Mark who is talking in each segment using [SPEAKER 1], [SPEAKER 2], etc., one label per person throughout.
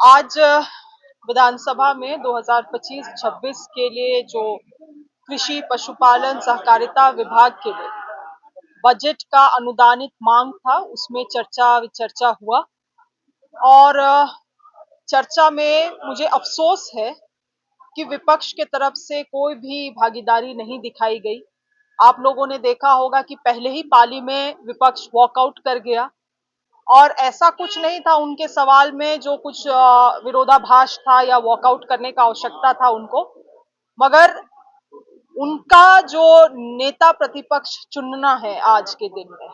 [SPEAKER 1] आज विधानसभा में 2025-26 के लिए जो कृषि पशुपालन सहकारिता विभाग के लिए बजट का अनुदानित मांग था, उसमें चर्चा विचर्चा हुआ। और चर्चा में मुझे अफसोस है कि विपक्ष के तरफ से कोई भी भागीदारी नहीं दिखाई गई। आप लोगों ने देखा होगा कि पहले ही पाली में विपक्ष वॉकआउट कर गया और ऐसा कुछ नहीं था उनके सवाल में जो कुछ विरोधाभास था या वॉकआउट करने का आवश्यकता था उनको, मगर उनका जो नेता प्रतिपक्ष चुनना है आज के दिन में,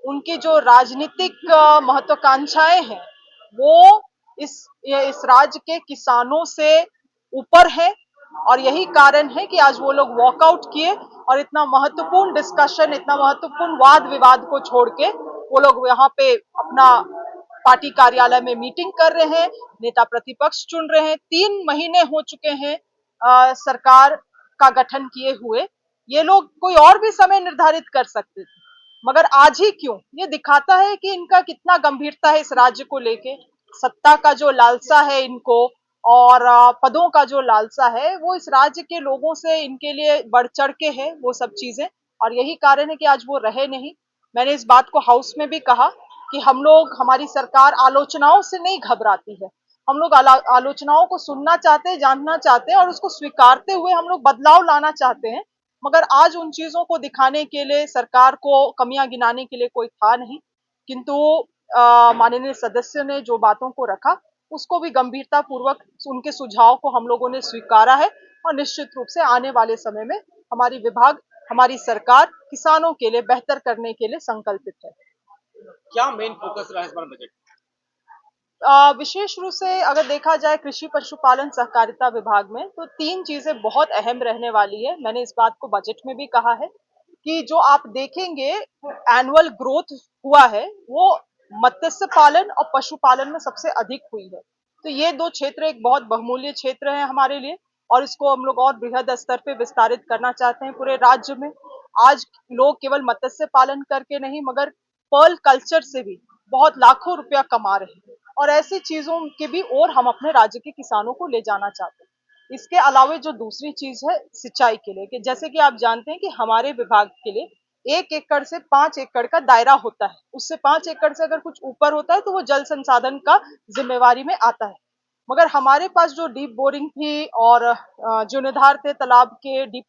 [SPEAKER 1] उनकी जो राजनीतिक महत्वाकांक्षाएं हैं वो इस राज्य के किसानों से ऊपर है। और यही कारण है कि आज वो लोग वॉकआउट किए और इतना महत्वपूर्ण डिस्कशन, इतना महत्वपूर्ण वाद विवाद को छोड़ के वो लोग यहाँ पे अपना पार्टी कार्यालय में मीटिंग कर रहे हैं, नेता प्रतिपक्ष चुन रहे हैं। 3 महीने हो चुके हैं सरकार का गठन किए हुए। ये लोग कोई और भी समय निर्धारित कर सकते थे, मगर आज ही क्यों? ये दिखाता है कि इनका कितना गंभीरता है इस राज्य को लेके। सत्ता का जो लालसा है इनको और पदों का जो लालसा है वो इस राज्य के लोगों से इनके लिए बढ़ चढ़ के है वो सब चीजें। और यही कारण है कि आज वो रहे नहीं। मैंने इस बात को हाउस में भी कहा कि हम लोग, हमारी सरकार आलोचनाओं से नहीं घबराती है। हम लोग आलोचनाओं को सुनना चाहते हैं, जानना चाहते हैं और उसको स्वीकारते हुए हम लोग बदलाव लाना चाहते हैं। मगर आज उन चीजों को दिखाने के लिए, सरकार को कमियां गिनाने के लिए कोई था नहीं। किंतु माननीय सदस्य ने जो बातों को रखा उसको भी गंभीरता पूर्वक, उनके सुझाव को हम लोगों ने स्वीकारा है। और निश्चित रूप से आने वाले समय में हमारी विभाग, हमारी सरकार किसानों के लिए बेहतर करने के लिए संकल्पित है।
[SPEAKER 2] क्या मेन फोकस रहा है इस बार बजट?
[SPEAKER 1] विशेष रूप से अगर देखा जाए कृषि पशुपालन सहकारिता विभाग में, तो 3 चीजें बहुत अहम रहने वाली है। मैंने इस बात को बजट में भी कहा है कि जो आप देखेंगे एनुअल ग्रोथ हुआ है वो मत्स्य पालन और पशुपालन में सबसे अधिक हुई है। तो ये 2 क्षेत्र एक बहुत बहुमूल्य क्षेत्र है हमारे लिए और इसको हम लोग और बृहद स्तर पे विस्तारित करना चाहते हैं पूरे राज्य में। आज लोग केवल मत्स्य पालन करके नहीं, मगर पर्ल कल्चर से भी बहुत लाखों रुपया कमा रहे हैं और ऐसी चीजों के भी और हम अपने राज्य के किसानों को ले जाना चाहते हैं। इसके अलावा जो दूसरी चीज है सिंचाई के लिए, कि जैसे कि आप जानते हैं कि हमारे विभाग के लिए 1 एकड़ से 5 एकड़ का दायरा होता है। उससे 5 एकड़ से अगर कुछ ऊपर होता है तो वो जल संसाधन का जिम्मेवारी में आता है। मगर हमारे पास जो डीप बोरिंग थी और जीर्णोद्धार थे तालाब के, डीप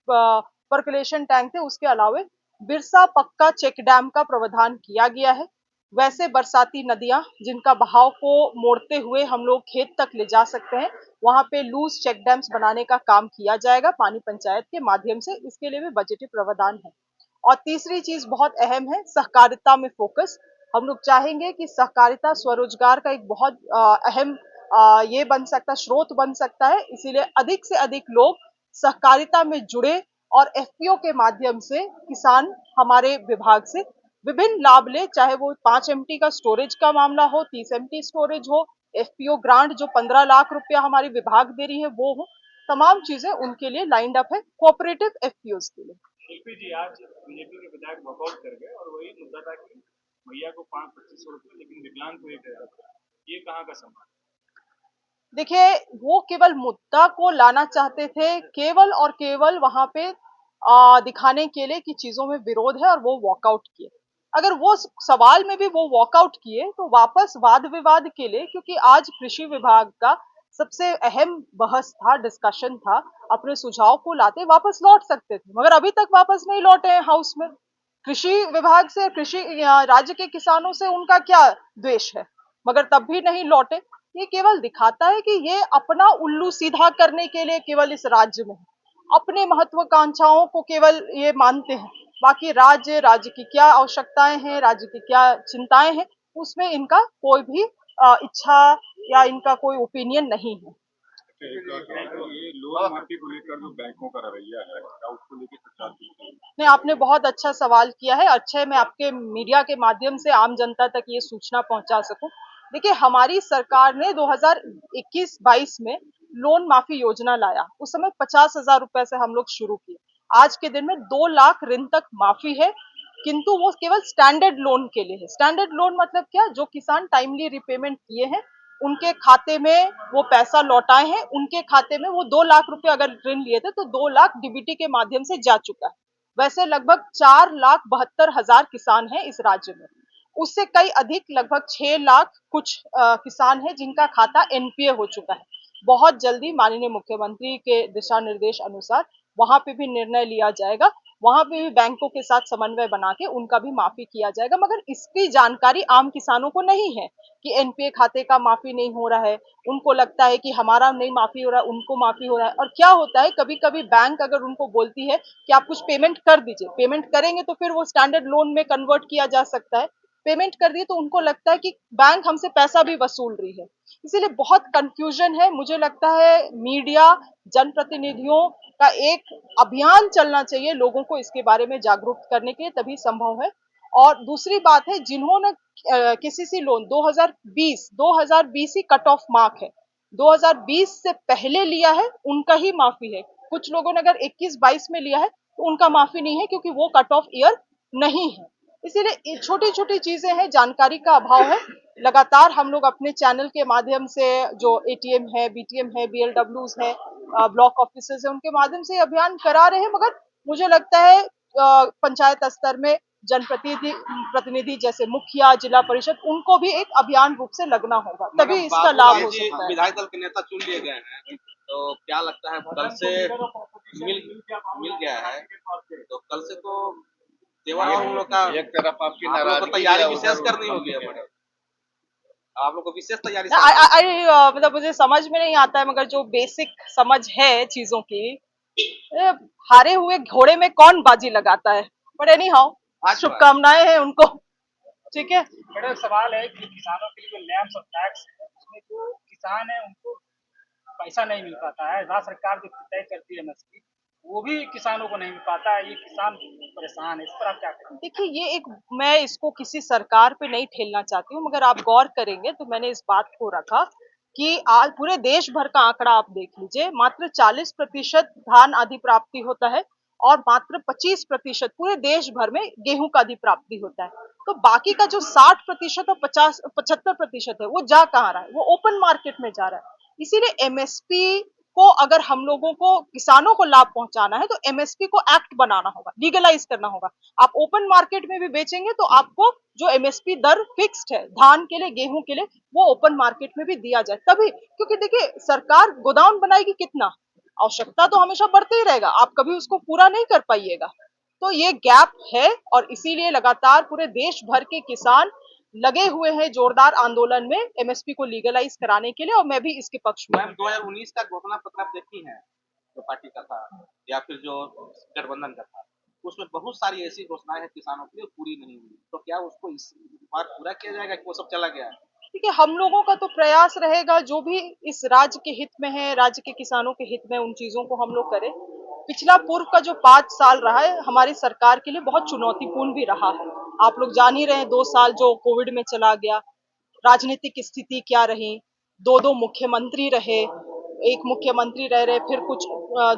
[SPEAKER 1] पर्कुलेशन टैंक थे, उसके अलावा बिरसा पक्का चेक डैम का प्रावधान किया गया है। वैसे बरसाती नदियां जिनका बहाव को मोड़ते हुए हम लोग खेत तक ले जा सकते हैं, वहां पे लूज चेक डैम्स बनाने का काम किया जाएगा पानी पंचायत के माध्यम से। इसके लिए भी बजटीय प्रावधान है। और तीसरी चीज बहुत अहम है, सहकारिता में फोकस। हम लोग चाहेंगे कि सहकारिता स्वरोजगार का एक बहुत अहम ये बन सकता, स्रोत बन सकता है। इसीलिए अधिक से अधिक लोग सहकारिता में जुड़े और एफपीओ के माध्यम से किसान हमारे विभाग से विभिन्न लाभ ले, चाहे वो 5 MT का स्टोरेज का मामला हो, 30 MT स्टोरेज हो, एफपीओ ग्रांट जो 15 लाख रुपया हमारी विभाग दे रही है वो हो। तमाम चीजें उनके लिए लाइंड अप है कोऑपरेटिव एफपीओ के लिए।
[SPEAKER 2] शिल्पी जी, आज बीजेपी के विधायक वॉकआउट कर गए और वही मुद्दा था कि भैया को 5-25 सौ रुपये लेकिन विकलांग को 1,000 रुपये। ये कहाँ का सम्मान?
[SPEAKER 1] देखिए, वो केवल मुद्दा को लाना चाहते थे, केवल और केवल वहां पे दिखाने के लिए कि चीजों में विरोध है और वो वॉकआउट किए। अगर वो सवाल में भी वो वॉकआउट किए तो वापस वाद विवाद के लिए, क्योंकि आज कृषि विभाग का सबसे अहम बहस था, डिस्कशन था, अपने सुझाव को लाते वापस लौट सकते थे, मगर अभी तक वापस नहीं लौटे हैं हाउस में। कृषि विभाग से, कृषि राज्य के किसानों से उनका क्या द्वेष है, मगर तब भी नहीं लौटे। ये केवल दिखाता है कि ये अपना उल्लू सीधा करने के लिए केवल इस राज्य में अपने महत्वाकांक्षाओं को केवल ये मानते हैं। बाकी राज्य की क्या आवश्यकताएं हैं, राज्य की क्या चिंताएं हैं, उसमें इनका कोई भी इच्छा या इनका कोई ओपिनियन नहीं है।
[SPEAKER 2] ये लोन माफी को लेकर जो बैंकों का रवैया है, क्या उसको लेकर सरकार की?
[SPEAKER 1] नहीं, आपने बहुत अच्छा सवाल किया है। अच्छा है मैं आपके मीडिया के माध्यम से आम जनता तक ये सूचना पहुंचा सकूं। देखिए, हमारी सरकार ने 2021-22 में लोन माफी योजना लाया। उस समय 50,000 रुपए से हम लोग शुरू किए। आज के दिन में 2 लाख ऋण तक माफी है, किंतु वो केवल स्टैंडर्ड लोन के लिए है। स्टैंडर्ड लोन मतलब क्या? जो किसान टाइमली रिपेमेंट किए हैं उनके खाते में वो पैसा लौटाए हैं, उनके खाते में वो 2 लाख रुपए अगर ऋण लिए थे तो 2 लाख डीबीटी के माध्यम से जा चुका है। वैसे लगभग 4,72,000 किसान हैं इस राज्य में। उससे कई अधिक लगभग 6 लाख कुछ किसान हैं जिनका खाता एनपीए हो चुका है। बहुत जल्दी माननीय मुख्यमंत्री के दिशा निर्देश अनुसार वहां पे भी निर्णय लिया जाएगा, वहां पे भी बैंकों के साथ समन्वय बना के उनका भी माफी किया जाएगा। मगर इसकी जानकारी आम किसानों को नहीं है कि एनपीए खाते का माफी नहीं हो रहा है। उनको लगता है कि हमारा नहीं माफी हो रहा है, उनको माफी हो रहा है। और क्या होता है, कभी कभी बैंक अगर उनको बोलती है कि आप कुछ पेमेंट कर दीजिए, पेमेंट करेंगे तो फिर वो स्टैंडर्ड लोन में कन्वर्ट किया जा सकता है। पेमेंट कर दिए तो उनको लगता है कि बैंक हमसे पैसा भी वसूल रही है। इसीलिए बहुत कंफ्यूजन है। मुझे लगता है मीडिया, जनप्रतिनिधियों का एक अभियान चलना चाहिए लोगों को इसके बारे में जागरूक करने के लिए, तभी संभव है। और दूसरी बात है, जिन्होंने केसीसी लोन 2020 ही कट ऑफ मार्क है, 2020 से पहले लिया है उनका ही माफी है। कुछ लोगों ने अगर 21-22 में लिया है तो उनका माफी नहीं है, क्योंकि वो कट ऑफ ईयर नहीं है। इसीलिए छोटी छोटी चीजें हैं, जानकारी का अभाव है। लगातार हम लोग अपने चैनल के माध्यम से, जो एटीएम है, बीटीएम है, बीएलडब्ल्यूज है, ब्लॉक ऑफिसर्स है, उनके माध्यम से अभियान करा रहे हैं। मगर मुझे लगता है पंचायत स्तर में जनप्रतिनिधि प्रतिनिधि जैसे मुखिया, जिला परिषद, उनको भी एक अभियान रूप से लगना होगा, तभी इसका लाभ हो सकता है।
[SPEAKER 3] विधायक दल के नेता चुन लिए गए हैं, तो क्या लगता है कल से मिल मिल गया है, तो कल से तो तेवर हम लोग का
[SPEAKER 4] एक तरफ आपकी
[SPEAKER 3] आप लोग को
[SPEAKER 4] नाराजगी
[SPEAKER 3] तैयारी
[SPEAKER 4] है,
[SPEAKER 3] विशेष
[SPEAKER 4] उधर
[SPEAKER 3] करनी होगी है मैडम, आप लोग को विशेष तैयारी
[SPEAKER 1] मतलब मुझे समझ में नहीं आता है, मगर जो बेसिक समझ है चीजों की, ए, हारे हुए घोड़े में कौन बाजी लगाता है। बट एनी हाउ, शुभकामनाएं हैं उनको। ठीक है।
[SPEAKER 2] मैडम, सवाल है कि किसानों के लिए जो लैंड्स और टैक्स है, उसमें जो किसान है उनको पैसा नहीं मिल पाता है। राज्य सरकार जो तय करती है एमएसपी, वो भी किसानों को नहीं मिल पाता है। ये किसान परेशान है, इस पर आप क्या कहेंगे?
[SPEAKER 1] देखिए, ये एक, मैं इसको किसी सरकार पे नहीं ठेलना चाहती हूँ, मगर आप गौर करेंगे तो मैंने इस बात को रखा कि आज पूरे देश भर का आंकड़ा आप देख लीजिए, मात्र 40% धान आदि प्राप्ति होता है और मात्र 25% पूरे देश भर में गेहूं का आदि प्राप्ति होता है। तो बाकी का जो 60% और 75% है, वो जा कहाँ रहा है? वो ओपन मार्केट में जा रहा है। इसीलिए एमएसपी को, अगर हम लोगों को, किसानों को लाभ पहुंचाना है, तो एमएसपी को एक्ट बनाना होगा, लीगलाइज करना होगा। आप ओपन मार्केट में भी बेचेंगे तो आपको जो एमएसपी दर फिक्स्ड है धान के लिए, गेहूं के लिए, वो ओपन मार्केट में भी दिया जाए तभी। क्योंकि देखिए, सरकार गोदाम बनाएगी कितना, आवश्यकता तो हमेशा बढ़ते ही रहेगा, आप कभी उसको पूरा नहीं कर पाइएगा। तो ये गैप है, और इसीलिए लगातार पूरे देश भर के किसान लगे हुए हैं जोरदार आंदोलन में एमएसपी को लीगलाइज कराने के लिए, और मैं भी इसके पक्ष में।
[SPEAKER 3] मैम 2019 का घोषणा पत्र आप देखी है, जो पार्टी का था या फिर जो गठबंधन का था, उसमें बहुत सारी ऐसी घोषणाएं हैं किसानों के लिए पूरी नहीं हुई, तो क्या उसको इस बार पूरा किया जाएगा कि वो सब चला गया है?
[SPEAKER 1] देखिए, हम लोगों का तो प्रयास रहेगा, जो भी इस राज्य के हित में है, राज्य के किसानों के हित में, उन चीजों को हम लोग करें। पिछला पूर्व का जो 5 साल रहा है हमारी सरकार के लिए बहुत चुनौतीपूर्ण भी रहा है। आप लोग जान ही रहे हैं, 2 साल जो कोविड में चला गया, राजनीतिक स्थिति क्या रही, दो दो मुख्यमंत्री रहे, एक मुख्यमंत्री रह रहे, फिर कुछ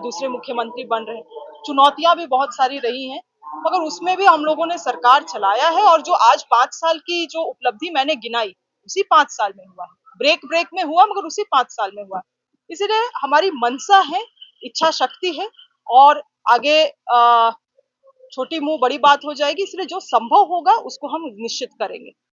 [SPEAKER 1] दूसरे मुख्यमंत्री बन रहे, चुनौतियां भी बहुत सारी रही हैं। मगर उसमें भी हम लोगों ने सरकार चलाया है, और जो आज 5 साल की जो उपलब्धि मैंने गिनाई, उसी 5 साल में हुआ है। ब्रेक ब्रेक में हुआ, मगर उसी 5 साल में हुआ है। इसलिए हमारी मंशा है, इच्छा शक्ति है, और आगे छोटी मुंह बड़ी बात हो जाएगी, इसलिए जो संभव होगा उसको हम निश्चित करेंगे।